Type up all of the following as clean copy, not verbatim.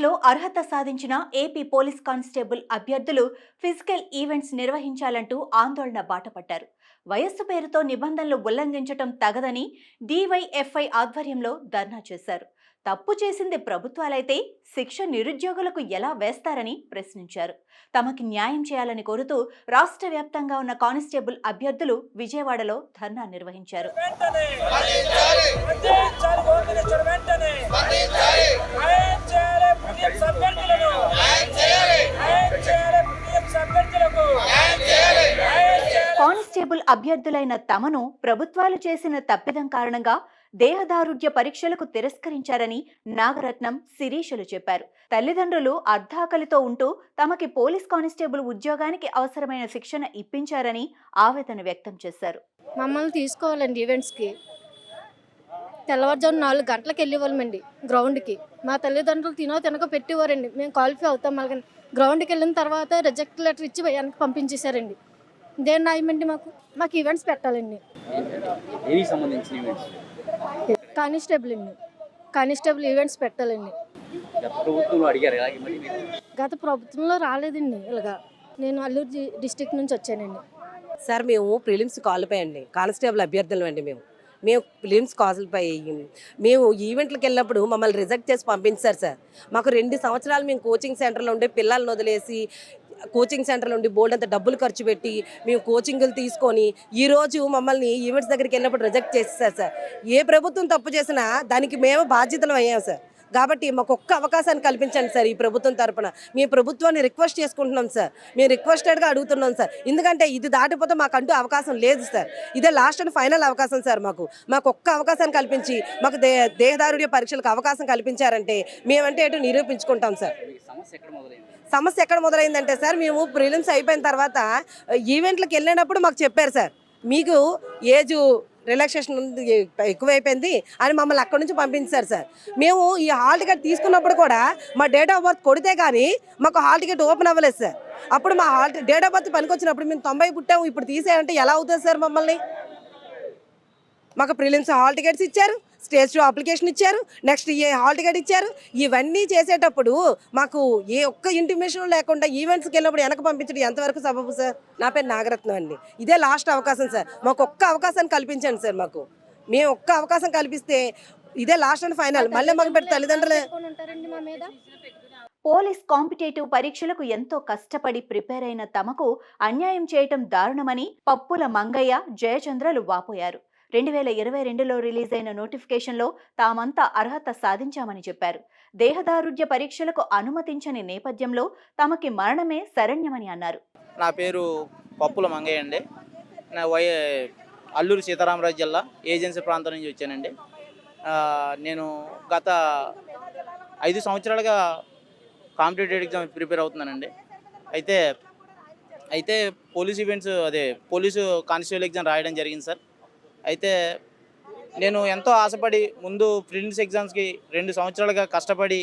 పరీక్షలో అర్హత సాధించిన ఏపీ పోలీస్ కానిస్టేబుల్ అభ్యర్థులు ఫిజికల్ ఈవెంట్స్ నిర్వహించాలంటూ ఆందోళన బాటపట్టారు. వయస్సు పేరుతో నిబంధనలు ఉల్లంఘించటం తగదని డివైఎఫ్ఐ ఆధ్వర్యంలో ధర్నా చేశారు. తప్పు చేసింది ప్రభుత్వాలైతే శిక్ష నిరుద్యోగులకు ఎలా వేస్తారని ప్రశ్నించారు. తమకి న్యాయం చేయాలని కోరుతూ రాష్ట్ర వ్యాప్తంగా ఉన్న కానిస్టేబుల్ అభ్యర్థులు విజయవాడలో ధర్నా నిర్వహించారు. కానిస్టేబుల్ అభ్యర్థులైన తమను ప్రభుత్వాలు చేసిన తప్పిదం కారణంగా దేహదారుఢ్య పరీక్షలకు తిరస్కరించారని నాగరత్నం, శిరీషలు చెప్పారు. తల్లిదండ్రులు అర్ధాకలితో ఉంటూ తమకి పోలీస్ కానిస్టేబుల్ ఉద్యోగానికి అవసరమైన శిక్షణ ఇప్పించారని ఆవేదన వ్యక్తం చేశారు. మమ్మల్ని తీసుకోవాలండి ఈవెంట్స్కి. తెల్లవారుజాము 4 గంటలకు వెళ్ళేవాళ్ళమండి గ్రౌండ్కి. మా తల్లిదండ్రులు తినక పెట్టేవారండి. మేము క్వాలిఫై అవుతాం మళ్ళీ గ్రౌండ్కి వెళ్ళిన తర్వాత రిజెక్ట్ లెటర్ ఇచ్చి వెనక్కి పంపించేశారండి. ఇదేం న్యాయమండి? మాకు ఈవెంట్స్ పెట్టాలండి. కానిస్టేబుల్ అండి, కానిస్టేబుల్ ఈవెంట్స్ పెట్టాలండి. గత ప్రభుత్వంలో రాలేదండి ఇలాగా. నేను అల్లూరు డిస్ట్రిక్ట్ నుంచి వచ్చానండి. సార్ మేము ప్రిలిమ్స్ క్వాలిఫై అండి, కానిస్టేబుల్ అభ్యర్థులు అండి. మేము ప్రిలిమ్స్ క్వాలిఫై అయ్యి మేము ఈవెంట్లకు వెళ్ళినప్పుడు మమ్మల్ని రిజెక్ట్ చేసి పంపించారు సార్. మాకు 2 సంవత్సరాలు మేము కోచింగ్ సెంటర్లో ఉండే పిల్లల్ని వదిలేసి కోచింగ్ సెంటర్లో ఉండి బోల్డ్ అంత డబ్బులు ఖర్చు పెట్టి మేము కోచింగ్లు తీసుకొని ఈరోజు మమ్మల్ని ఈవెంట్స్ దగ్గరికి వెళ్ళినప్పుడు రిజెక్ట్ చేసేసారు సార్. ఏ ప్రభుత్వం తప్పు చేసినా దానికి మేము బాధ్యతలు అయ్యాం సార్. కాబట్టి మాకు ఒక్క అవకాశాన్ని కల్పించండి సార్. ఈ ప్రభుత్వం తరపున మీ ప్రభుత్వాన్ని రిక్వెస్ట్ చేసుకుంటున్నాం సార్. మేము రిక్వెస్టెడ్గా అడుగుతున్నాం సార్. ఎందుకంటే ఇది దాటిపోతే మాకంటూ అవకాశం లేదు సార్. ఇదే లాస్ట్ అండ్ ఫైనల్ అవకాశం సార్. మాకు ఒక్క అవకాశాన్ని కల్పించి మాకు దేహదారుఢ్య పరీక్షలకు అవకాశం కల్పించారంటే మేమంటే ఎటు నిరూపించుకుంటాం సార్. సమస్య ఎక్కడ మొదలైందంటే సార్, మేము ప్రిలిమ్స్ అయిపోయిన తర్వాత ఈవెంట్లకు వెళ్ళినప్పుడు మాకు చెప్పారు సార్, మీకు ఏజ్ రిలాక్సేషన్ ఎక్కువైపోయింది అని మమ్మల్ని అక్కడి నుంచి పంపించారు సార్. మేము ఈ హాల్ టికెట్ తీసుకున్నప్పుడు కూడా మా డేట్ ఆఫ్ బర్త్ కొడితే కానీ మాకు హాల్ టికెట్ ఓపెన్ అవ్వలేదు సార్. అప్పుడు మా డేట్ ఆఫ్ బర్త్ పనికొచ్చినప్పుడు మేము 90 పుట్టాము, ఇప్పుడు తీసేయంటే ఎలా అవుతుంది సార్? మమ్మల్ని మాకు ప్రిలిమ్స్ హాల్ టికెట్స్ ఇచ్చారు, స్టేజ్ 2 అప్లికేషన్ ఇచ్చారు, నెక్స్ట్ హాల్ టికెట్ ఇచ్చారు. ఇవన్నీ చేసేటప్పుడు మాకు ఏ ఒక్క ఇంటిమేషన్ లేకుండా ఈవెంట్స్కి వెళ్ళినప్పుడు వెనక పంపించడం ఎంతవరకు సబబు సార్? నా పేరు నాగరత్నం అండి. ఇదే లాస్ట్ అవకాశం సార్. మాకు ఒక్క అవకాశాన్ని కల్పించండి సార్. మేము ఒక్క అవకాశం కల్పిస్తే ఇదే లాస్ట్ అండ్ ఫైనల్. మళ్ళీ మాకు పెట్టి తల్లిదండ్రులే. పోలీస్ కాంపిటేటివ్ పరీక్షలకు ఎంతో కష్టపడి ప్రిపేర్ అయిన తమకు అన్యాయం చేయటం దారుణమని పప్పుల మంగయ్య, జయచంద్రలు వాపోయారు. 2022లో రిలీజ్ అయిన నోటిఫికేషన్లో తామంతా అర్హత సాధించామని చెప్పారు. దేహదారుఢ్య పరీక్షలకు అనుమతించని నేపథ్యంలో తమకి మరణమే శరణ్యమని అన్నారు. నా పేరు పప్పుల మంగయ్య అండి. నా అల్లూరు సీతారామరాజు జిల్లా ఏజెన్సీ ప్రాంతం నుంచి వచ్చానండి. నేను గత 5 సంవత్సరాలుగా కాంపిటేటివ్ ఎగ్జామ్ ప్రిపేర్ అవుతున్నానండి. అయితే police events police constable exam రాయడం జరిగింది సార్. అయితే నేను ఎంతో ఆశపడి ముందు ప్రిలిమ్స్ ఎగ్జామ్స్కి 2 సంవత్సరాలుగా కష్టపడి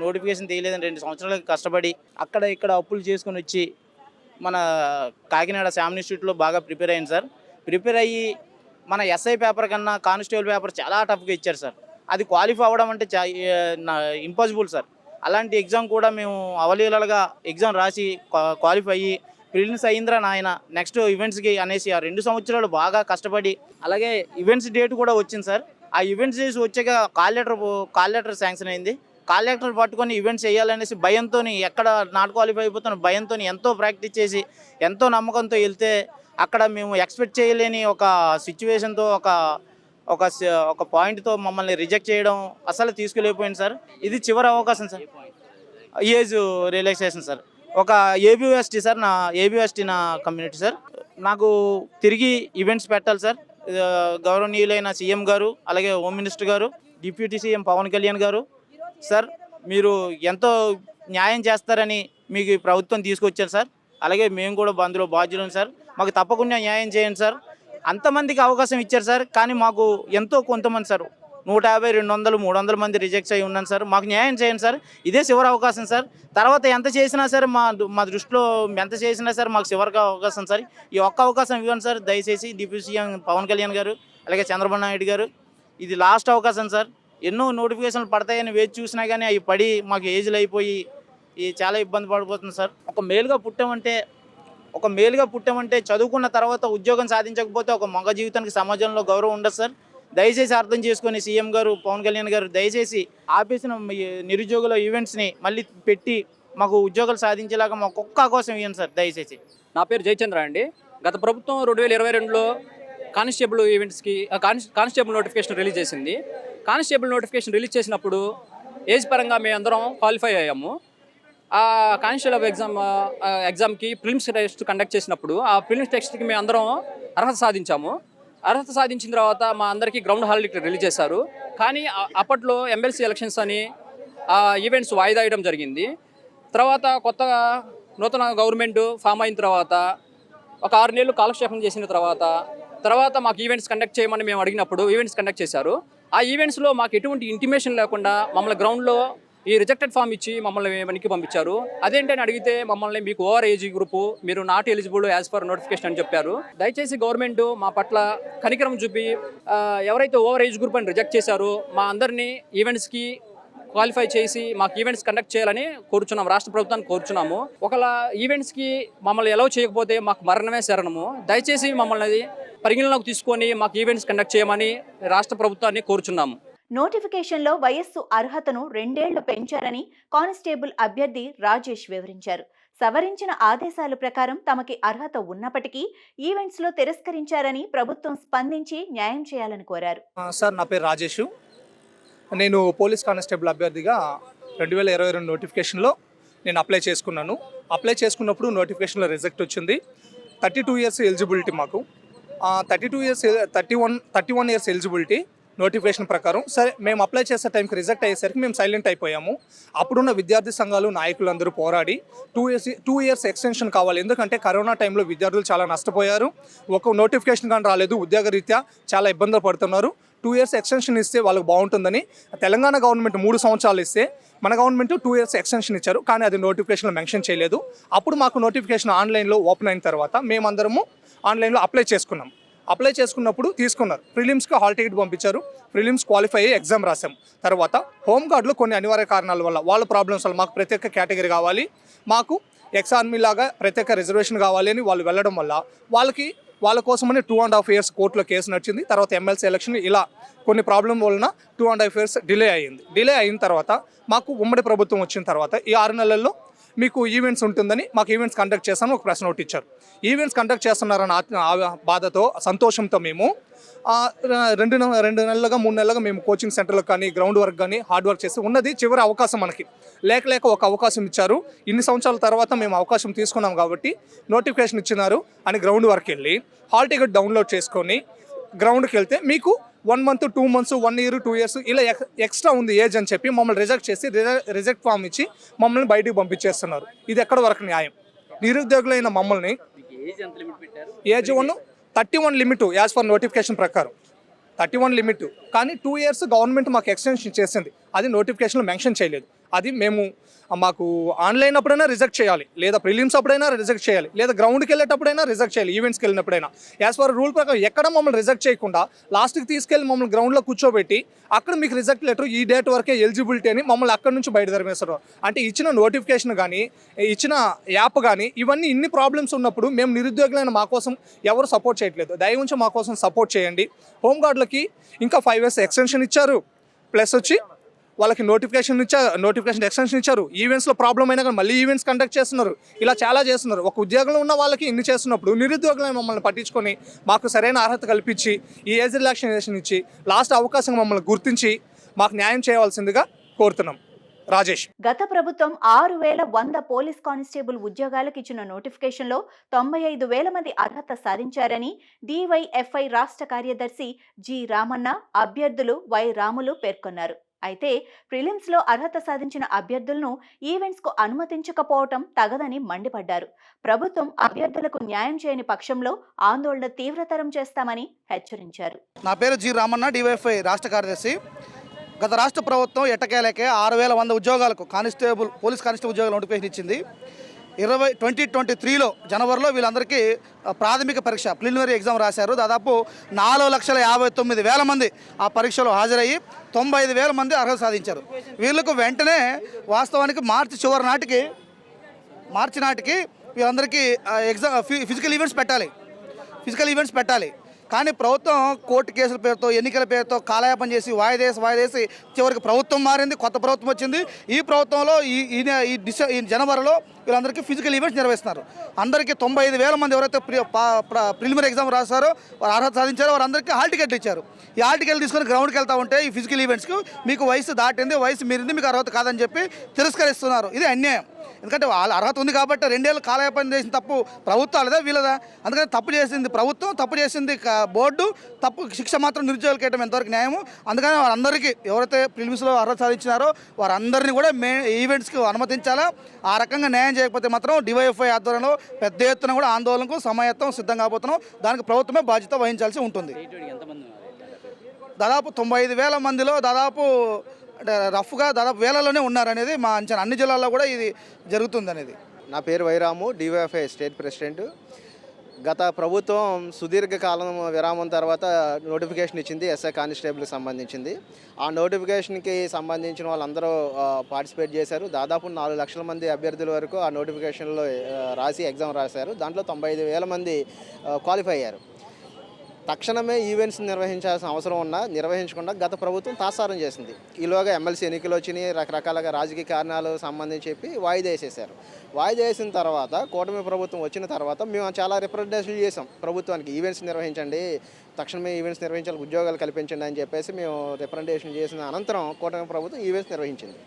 నోటిఫికేషన్ తీయలేదని 2 సంవత్సరాలుగా కష్టపడి ఇక్కడ అప్పులు చేసుకుని వచ్చి మన కాకినాడ శామ్ ఇన్స్టిట్యూట్లో బాగా ప్రిపేర్ అయ్యాను సార్. ప్రిపేర్ అయ్యి మన ఎస్ఐ పేపర్ కన్నా కానిస్టేబుల్ పేపర్ చాలా టఫ్గా ఇచ్చారు సార్. అది క్వాలిఫై అవ్వడం అంటే ఇంపాసిబుల్ సార్. అలాంటి ఎగ్జామ్ కూడా మేము అవలీలగా ఎగ్జామ్ రాసి క్వాలిఫై అయ్యి ప్రిలిమ్స్ అయిందిరా నాయన నెక్స్ట్ ఈవెంట్స్కి అనేసి ఆ 2 సంవత్సరాలు బాగా కష్టపడి, అలాగే ఈవెంట్స్ డేట్ కూడా వచ్చింది సార్. ఆ ఈవెంట్స్ డేస్ వచ్చాక కాల్ లెటర్ శాంక్షన్ అయింది. కాల్ లెటర్ పట్టుకొని ఈవెంట్స్ చేయాలనేసి భయంతో, ఎక్కడ నాట్ క్వాలిఫై అయిపోతున్న భయంతో ఎంతో ప్రాక్టీస్ చేసి ఎంతో నమ్మకంతో వెళ్తే అక్కడ మేము ఎక్స్పెక్ట్ చేయలేని ఒక సిచ్యువేషన్తో ఒక పాయింట్తో మమ్మల్ని రిజెక్ట్ చేయడం అసలు తీసుకెళ్ళిపోయింది సార్. ఇది చివరి అవకాశం సార్. Age relaxation sir. ఒక ఏబిఎస్టీ సార్, నా ఏబిఎస్టీ నా కమ్యూనిటీ సార్. నాకు తిరిగి ఈవెంట్స్ పెట్టాలి సార్. గౌరవనీయులైన సీఎం గారు, అలాగే హోమ్ మినిస్టర్ గారు, డిప్యూటీ సీఎం పవన్ కళ్యాణ్ గారు సార్, మీరు ఎంతో న్యాయం చేస్తారని మీకు ప్రభుత్వం తీసుకొచ్చారు సార్. అలాగే మేము కూడా అందులో బాధ్యులం సార్. మాకు తప్పకుండా న్యాయం చేయండి సార్. అంతమందికి అవకాశం ఇచ్చారు సార్, కానీ మాకు ఎంతో కొంతమంది సార్ 150, 200, 300 మంది రిజెక్ట్స్ అయ్యి ఉన్నాను సార్. మాకు న్యాయం చేయండి సార్. ఇదే చివరి అవకాశం సార్. తర్వాత ఎంత చేసినా సరే మా దృష్టిలో ఎంత చేసినా సరే మాకు చివరికి అవకాశం సార్. ఈ ఒక్క అవకాశం ఇవ్వండి సార్ దయచేసి. డిప్యూటీ సీఎం పవన్ కళ్యాణ్ గారు, అలాగే చంద్రబాబు నాయుడు గారు, ఇది లాస్ట్ అవకాశం సార్. ఎన్నో నోటిఫికేషన్లు పడతాయని వేచి చూసినా కానీ అవి పడి మాకు ఏజ్లు అయిపోయి చాలా ఇబ్బంది పడిపోతుంది సార్. ఒక మేలుగా పుట్టామంటే చదువుకున్న తర్వాత ఉద్యోగం సాధించకపోతే ఒక మగ జీవితానికి సమాజంలో గౌరవం ఉండదు సార్. దయచేసి అర్థం చేసుకొని సీఎం గారు, పవన్ కళ్యాణ్ గారు దయచేసి ఆపేసిన నిరుద్యోగుల ఈవెంట్స్ని మళ్ళీ పెట్టి మాకు ఉద్యోగాలు సాధించేలాగా మాకు ఒక్క అవకాశం ఇవ్వండి సార్ దయచేసి. నా పేరు జయచంద్ర అండి. గత ప్రభుత్వం 2022లో కానిస్టేబుల్ ఈవెంట్స్కి కానిస్టేబుల్ నోటిఫికేషన్ రిలీజ్ చేసింది. కానిస్టేబుల్ నోటిఫికేషన్ రిలీజ్ చేసినప్పుడు ఏజ్ పరంగా మేము అందరం క్వాలిఫై అయ్యాము. ఆ కానిస్టేబుల్ ఎగ్జామ్కి ప్రిలిమ్స్ టెస్ట్ కండక్ట్ చేసినప్పుడు ఆ ప్రిలిమ్స్ టెస్ట్కి మేము అందరం అర్హత సాధించాము. అర్హత సాధించిన తర్వాత మా అందరికీ గ్రౌండ్ హాలిడే రిలీజ్ చేశారు. కానీ అప్పట్లో ఎమ్మెల్సీ ఎలక్షన్స్ అని ఆ ఈవెంట్స్ వాయిదా వేయడం జరిగింది. తర్వాత కొత్తగా నూతన గవర్నమెంట్ ఫామ్ అయిన తర్వాత ఒక 6 నెలలు కాలక్షేపం చేసిన తర్వాత మాకు ఈవెంట్స్ కండక్ట్ చేయమని మేము అడిగినప్పుడు ఈవెంట్స్ కండక్ట్ చేశారు. ఆ ఈవెంట్స్లో మాకు ఎటువంటి ఇంటిమేషన్ లేకుండా మమ్మల్ని గ్రౌండ్లో ఈ రిజెక్టెడ్ ఫామ్ ఇచ్చి మమ్మల్ని వెనక్కి పంపించారు. అదేంటని అడిగితే మమ్మల్ని మీకు ఓవర్ ఏజ్ గ్రూపు, మీరు not eligible as per notification అని చెప్పారు. దయచేసి గవర్నమెంట్ మా పట్ల కనికరం చూపి ఎవరైతే ఓవర్ ఏజ్ గ్రూప్ అని రిజెక్ట్ చేశారో మా అందరినీ ఈవెంట్స్కి క్వాలిఫై చేసి మాకు ఈవెంట్స్ కండక్ట్ చేయాలని కోరుచున్నాము, రాష్ట్ర ప్రభుత్వాన్ని కోరుచున్నాము. ఒకవేళ ఈవెంట్స్కి మమ్మల్ని ఎలవ్ చేయకపోతే మాకు మరణమే శరణము. దయచేసి మమ్మల్ని పరిగణలోకి తీసుకొని మాకు ఈవెంట్స్ కండక్ట్ చేయమని రాష్ట్ర ప్రభుత్వాన్ని కోరుచున్నాము. నోటిఫికేషన్లో వయస్సు అర్హతను 2 ఏళ్లు పెంచారని కానిస్టేబుల్ అభ్యర్థి రాజేష్ వివరించారు. సవరించిన ఆదేశాల ప్రకారం తమకి అర్హత ఉన్నప్పటికీ ఈవెంట్స్లో తిరస్కరించారని ప్రభుత్వం స్పందించి న్యాయం చేయాలని కోరారు. సార్, నా పేరు రాజేష్. నేను పోలీస్ కానిస్టేబుల్ అభ్యర్థిగా 2022 నోటిఫికేషన్లో నేను అప్లై చేసుకున్నాను. అప్లై చేసుకున్నప్పుడు నోటిఫికేషన్లో రిజెక్ట్ వచ్చింది. 32 ఇయర్స్ ఎలిజిబిలిటీ మాకు. 31 ఇయర్స్ ఎలిజిబిలిటీ నోటిఫికేషన్ ప్రకారం. సరే, మేము అప్లై చేసే టైంకి రిజెక్ట్ అయ్యేసరికి మేము సైలెంట్ అయిపోయాము. అప్పుడున్న విద్యార్థి సంఘాలు, నాయకులందరూ పోరాడి 2 ఇయర్స్ ఎక్స్టెన్షన్ కావాలి. ఎందుకంటే కరోనా టైంలో విద్యార్థులు చాలా నష్టపోయారు. ఒక నోటిఫికేషన్ కానీ రాలేదు. ఉద్యోగరీత్యా చాలా ఇబ్బందులు పడుతున్నారు. 2 ఇయర్స్ ఎక్స్టెన్షన్ ఇస్తే వాళ్ళకి బాగుంటుందని తెలంగాణ గవర్నమెంట్ 3 సంవత్సరాలు ఇస్తే మన గవర్నమెంట్ 2 ఇయర్స్ ఎక్స్టెన్షన్ ఇచ్చారు. కానీ అది నోటిఫికేషన్లో మెన్షన్ చేయలేదు. అప్పుడు మాకు నోటిఫికేషన్ ఆన్లైన్లో ఓపెన్ అయిన తర్వాత మేమందరము ఆన్లైన్లో అప్లై చేసుకున్నాం. అప్లై చేసుకున్నప్పుడు తీసుకున్నారు. ప్రిలిమ్స్కి హాల్ టికెట్ పంపించారు. ప్రిలిమ్స్ క్వాలిఫై అయ్యి ఎగ్జామ్ రాసాం. తర్వాత హోంగార్డులో కొన్ని అనివార్య కారణాల వల్ల వాళ్ళ ప్రాబ్లమ్స్ వల్ల మాకు ప్రత్యేక కేటగిరీ కావాలి, మాకు ఎక్స్ ఆర్మీ లాగా ప్రత్యేక రిజర్వేషన్ కావాలి అని వాళ్ళు వెళ్ళడం వల్ల వాళ్ళ కోసమని 2.5 ఇయర్స్ కోర్టులో కేసు నడిచింది. తర్వాత ఎమ్మెల్సీ ఎలక్షన్, ఇలా కొన్ని ప్రాబ్లం వలన 2.5 ఇయర్స్ డిలే అయ్యింది. డిలే అయిన తర్వాత మాకు ఉమ్మడి ప్రభుత్వం వచ్చిన తర్వాత ఈ 6 నెలల్లో మీకు ఈవెంట్స్ ఉంటుందని మాకు ఈవెంట్స్ కండక్ట్ చేస్తామని ఒక ప్రెస్ నోట్ ఇచ్చారు. ఈవెంట్స్ కండక్ట్ చేస్తున్నారన్న బాధతో, సంతోషంతో మేము 2 నెలలుగా 3 నెలలుగా మేము కోచింగ్ సెంటర్లకు కానీ గ్రౌండ్ వర్క్ కానీ హార్డ్ వర్క్ చేసి ఉన్నది చివరి అవకాశం మనకి లేక ఒక అవకాశం ఇచ్చారు. ఇన్ని సంవత్సరాల తర్వాత మేము అవకాశం తీసుకున్నాం కాబట్టి నోటిఫికేషన్ ఇచ్చినారు అని గ్రౌండ్ వర్క్ వెళ్ళి హాల్ టికెట్ డౌన్లోడ్ చేసుకొని గ్రౌండ్కి వెళ్తే మీకు 1 మంత్, 2 మంత్స్, 1 ఇయర్, 2 ఇయర్స్ ఇలా ఎక్స్ట్రా ఉంది ఏజ్ అని చెప్పి మమ్మల్ని రిజెక్ట్ చేసి రిజెక్ట్ ఫామ్ ఇచ్చి మమ్మల్ని బయటికి పంపించేస్తున్నారు. ఇది ఎక్కడ వరకు న్యాయం? నిరుద్యోగులైన మమ్మల్ని age 31 limit as for notification ప్రకారం 31 లిమిట్. కానీ 2 ఇయర్స్ గవర్నమెంట్ మాకు ఎక్స్టెన్షన్ చేసింది. అది నోటిఫికేషన్లో మెన్షన్ చేయలేదు. అది మాకు ఆన్లైన్ అప్పుడైనా రిజెక్ట్ చేయాలి, లేదా ప్రిలిమ్స్ అప్పుడైనా రిజెక్ట్ చేయాలి, లేదా గ్రౌండ్కి వెళ్ళేటప్పుడైనా రిజెక్ట్ చేయాలి, ఈవెంట్స్కి వెళ్ళినప్పుడైనా. యాజ్ ఫర్ రూల్ ప్రకారం ఎక్కడ మమ్మల్ని రిజెక్ట్ చేయకుండా లాస్ట్కి తీసుకెళ్ళి మమ్మల్ని గ్రౌండ్లో కూర్చోబెట్టి అక్కడ మీకు రిజెక్ట్ లెటర్ ఈ డేట్ వరకే ఎలిజిబిలిటీ అని మమ్మల్ని అక్కడి నుంచి బయట తరిమేస్తారు. అంటే ఇచ్చిన నోటిఫికేషన్ కానీ ఇచ్చిన యాప్ కానీ ఇవన్నీ ఇన్ని ప్రాబ్లమ్స్ ఉన్నప్పుడు మేము నిరుద్యోగులైన మా కోసం ఎవరు సపోర్ట్ చేయట్లేదు. దయవుంచి మా కోసం సపోర్ట్ చేయండి. హోంగార్డులకి ఇంకా 5 ఇయర్స్ ఎక్స్టెన్షన్ ఇచ్చారు. ప్లస్ వచ్చి వాళ్ళకి నోటిఫికేషన్ ఎక్స్టెన్షన్ ఇచ్చారు. ఈవెంట్స్లో ప్రాబ్లం అయినా కానీ మళ్ళీ ఈవెంట్స్ కండక్ట్ చేస్తున్నారు. ఇలా చాలా చేస్తున్నారు. ఒక ఉద్యోగంలో ఉన్న వాళ్ళకి ఇన్ని చేస్తున్నప్పుడు నిరుద్యోగులను మమ్మల్ని పట్టించుకొని మాకు సరైన అర్హత కల్పించి ఈ ఏజ్ రిలాక్సేషన్ ఇచ్చి లాస్ట్ అవకాశం మమ్మల్ని గుర్తించి మాకు న్యాయం చేయవలసిందిగా కోరుతున్నాం. రాజేష్. గత ప్రభుత్వం 6,100 పోలీస్ కానిస్టేబుల్ ఉద్యోగాలకు ఇచ్చిన నోటిఫికేషన్లో 95,000 మంది అర్హత సాధించారని DYFI రాష్ట్ర కార్యదర్శి జి రామన్న, అభ్యర్థులు వై రాములు పేర్కొన్నారు. అయితే ప్రిలిమ్స్లో అర్హత సాధించిన అభ్యర్థులను ఈవెంట్స్కు అనుమతించకపోవటం తగదని మండిపడ్డారు. ప్రభుత్వం అభ్యర్థులకు న్యాయం చేయని పక్షంలో ఆందోళన తీవ్రతరం చేస్తామని హెచ్చరించారు. నా పేరు జి రామన్న, DYFI రాష్ట్ర కార్యదర్శి. గత రాష్ట్ర ప్రభుత్వం ఎట్టకేలకే 6,100 ఉద్యోగాలకు పోలీస్ కానిస్టేబుల్ ఉద్యోగాలు నోటిఫికేషన్ ఇచ్చింది. 2023లో జనవరిలో వీళ్ళందరికీ ప్రాథమిక పరీక్ష ప్రిలిమినరీ ఎగ్జామ్ రాశారు. దాదాపు 4,59,000 మంది ఆ పరీక్షలో హాజరయ్యి 95,000 మంది అర్హత సాధించారు. వీళ్ళకు వెంటనే వాస్తవానికి మార్చి నాటికి వీళ్ళందరికీ ఎగ్జామ్ ఫిజికల్ ఈవెంట్స్ పెట్టాలి. కానీ ప్రభుత్వం కోర్టు కేసుల పేరుతో ఎన్నికల పేరుతో కాలయాపన చేసి వాయిదేసి చివరికి ప్రభుత్వం మారింది, కొత్త ప్రభుత్వం వచ్చింది. ఈ ప్రభుత్వంలో ఈ జనవరిలో వీళ్ళందరికీ ఫిజికల్ ఈవెంట్స్ నిర్వహిస్తున్నారు. అందరికీ 95,000 మంది ఎవరైతే ప్రిలిమినరీ ఎగ్జామ్ రాశారో వారు అర్హత సాధించారో వారందరికీ హాల్ టికెట్లు ఇచ్చారు. ఈ హాల్ టికెట్లు తీసుకొని గ్రౌండ్కి వెళ్తూ ఉంటే ఈ ఫిజికల్ ఈవెంట్స్కి మీకు వయసు దాటింది, వయసు మీరింది, మీకు అర్హత కాదని చెప్పి తిరస్కరిస్తున్నారు. ఇది అన్యాయం. ఎందుకంటే వాళ్ళ అర్హత ఉంది కాబట్టి 2 ఏళ్ళు కాలయాపన చేసిన తప్పు ప్రభుత్వాలదా వీళ్ళదా? అందుకని తప్పు చేసింది ప్రభుత్వం, తప్పు చేసింది బోర్డు, తప్పు శిక్ష మాత్రం నిరుద్యోగులకు వేయడం ఎంతవరకు న్యాయము. అందుకని వాళ్ళందరికీ ఎవరైతే ప్రిలిమ్స్లో అర్హత సాధించినారో వారందరినీ కూడా ఈవెంట్స్కి అనుమతించాలా. ఆ రకంగా న్యాయం చేయకపోతే మాత్రం డివైఎఫ్ఐ ఆధ్వర్యంలో పెద్ద ఎత్తున కూడా ఆందోళనకు సమాయత్తం సిద్ధం కాబోతున్నాం. దానికి ప్రభుత్వమే బాధ్యత వహించాల్సి ఉంటుంది. దాదాపు 95,000 మందిలో దాదాపు అంటే రఫ్గా దాదాపు వేలలోనే ఉన్నారనేది మా అంచనా. అన్ని జిల్లాల్లో కూడా ఇది జరుగుతుంది అనేది. నా పేరు వైరాము, డివైఎఫ్ఐ స్టేట్ ప్రెసిడెంట్. గత ప్రభుత్వం సుదీర్ఘకాలం విరామం తర్వాత నోటిఫికేషన్ ఇచ్చింది ఎస్ఐ కానిస్టేబుల్కి సంబంధించింది. ఆ నోటిఫికేషన్కి సంబంధించిన వాళ్ళందరూ పార్టిసిపేట్ చేశారు. దాదాపు 4 లక్షల మంది అభ్యర్థుల వరకు ఆ నోటిఫికేషన్లో రాసి ఎగ్జామ్ రాశారు. దాంట్లో 95,000 మంది క్వాలిఫై అయ్యారు. తక్షణమే ఈవెంట్స్ నిర్వహించాల్సిన అవసరం ఉన్నా నిర్వహించకుండా గత ప్రభుత్వం తాత్సారం చేసింది. ఈలోగా ఎమ్మెల్సీ ఎన్నికలు వచ్చినాయి, రకరకాలుగా రాజకీయ కారణాలు సంబంధించి చెప్పి వాయిదా వేసేసారు. వాయిదా వేసిన తర్వాత కూటమి ప్రభుత్వం వచ్చిన తర్వాత మేము చాలా రిప్రజెంటేషన్ చేసాం ప్రభుత్వానికి. ఈవెంట్స్ నిర్వహించండి, తక్షణమే ఈవెంట్స్ నిర్వహించాలి, ఉద్యోగాలు కల్పించండి అని చెప్పేసి మేము రిప్రజెంటేషన్ చేసిన అనంతరం కూటమి ప్రభుత్వం ఈవెంట్స్ నిర్వహించింది.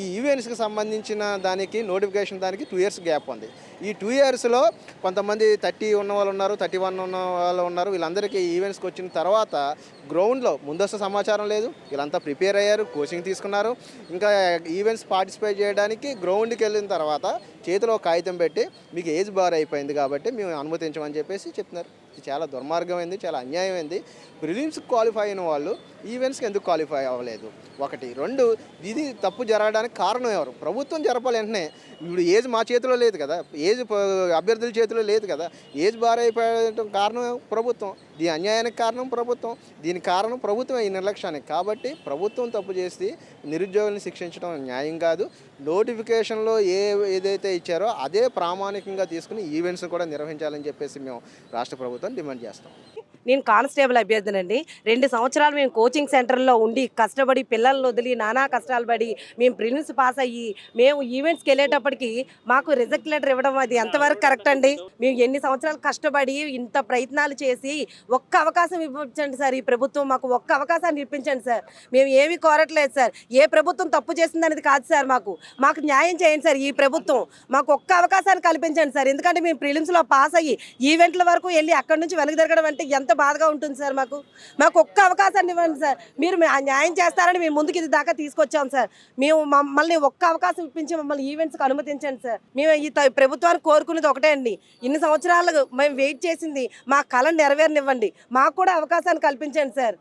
ఈ ఈవెంట్స్కి సంబంధించిన దానికి నోటిఫికేషన్ దానికి 2 years గ్యాప్ ఉంది. ఈ 2 yearsలో కొంతమంది 30 ఉన్న వాళ్ళు ఉన్నారు, 31 ఉన్న వాళ్ళు ఉన్నారు. వీళ్ళందరికీ ఈవెంట్స్కి వచ్చిన తర్వాత గ్రౌండ్లో ముందస్తు సమాచారం లేదు. వీళ్ళంతా ప్రిపేర్ అయ్యారు, కోచింగ్ తీసుకున్నారు. ఇంకా ఈవెంట్స్ పార్టిసిపేట్ చేయడానికి గ్రౌండ్కి వెళ్ళిన తర్వాత చేతిలో కాగితం పెట్టి మీకు ఏజ్ బార్ అయిపోయింది కాబట్టి మేము అనుమతించమని చెప్పేసి చెప్తున్నారు. ఇది చాలా దుర్మార్గమైంది, చాలా అన్యాయమైంది. ప్రిలిమ్స్కి క్వాలిఫై అయిన వాళ్ళు ఈవెంట్స్కి ఎందుకు క్వాలిఫై అవ్వలేదు? 1, 2 ఇది తప్పు జరగడానికి కారణం ఎవరు? ప్రభుత్వం జరపాలి వెంటనే. ఇప్పుడు ఏజ్ మా చేతిలో లేదు కదా, ఏజ్ అభ్యర్థుల చేతిలో లేదు కదా. ఏజ్ బార్ అయిపోయడం కారణం ప్రభుత్వం, దీని అన్యాయానికి కారణం ప్రభుత్వం, దీనికి కారణం ప్రభుత్వం ఈ నిర్లక్ష్యానికి. కాబట్టి ప్రభుత్వం తప్పు చేసి నిరుద్యోగుల్ని శిక్షించడం న్యాయం కాదు. నోటిఫికేషన్లో ఏదైతే ఇచ్చారో అదే ప్రామాణికంగా తీసుకుని ఈవెంట్స్ కూడా నిర్వహించాలని చెప్పేసి మేము రాష్ట్ర ప్రభుత్వం డిమాండ్ చేస్తాం. నేను కానిస్టేబుల్ అభ్యర్థినండి. 2 సంవత్సరాలు మేము కోచింగ్ సెంటర్లో ఉండి కష్టపడి పిల్లలను వదిలి నానా కష్టాలు పడి మేము ప్రిలిమ్స్ పాస్ అయ్యి మేము ఈవెంట్స్కి వెళ్ళేటప్పటికి మాకు రిజల్ట్ లెటర్ ఇవ్వడం అది ఎంతవరకు కరెక్ట్ అండి? మేము ఎన్ని సంవత్సరాలు కష్టపడి ఇంత ప్రయత్నాలు చేసి ఒక్క అవకాశం ఇప్పించండి సార్. ఈ ప్రభుత్వం మాకు ఒక్క అవకాశాన్ని ఇప్పించండి సార్. మేము ఏమీ కోరట్లేదు సార్. ఏ ప్రభుత్వం తప్పు చేసిందనేది కాదు సార్. మాకు న్యాయం చేయండి సార్. ఈ ప్రభుత్వం మాకు ఒక్క అవకాశాన్ని కల్పించండి సార్. ఎందుకంటే మేము ప్రిలిమ్స్లో పాస్ అయ్యి ఈవెంట్ల వరకు వెళ్ళి అక్కడి నుంచి వెనక్కి తిరగడం అంటే ఎంత బాధగా ఉంటుంది సార్. మాకు ఒక్క అవకాశాన్ని ఇవ్వండి సార్. మీరు న్యాయం చేస్తారని మేము ముందుకు ఇది దాకా తీసుకొచ్చాం సార్. మేము మమ్మల్ని ఒక్క అవకాశం ఇప్పించి మమ్మల్ని ఈవెంట్స్కి అనుమతించండి సార్. మేము ఈ ప్రభుత్వానికి కోరుకునేది ఒకటే అండి, ఇన్ని సంవత్సరాలు మేము వెయిట్ చేసింది మా కళను నెరవేరనివ్వండి, మాకు కూడా అవకాశాన్ని కల్పించండి సార్.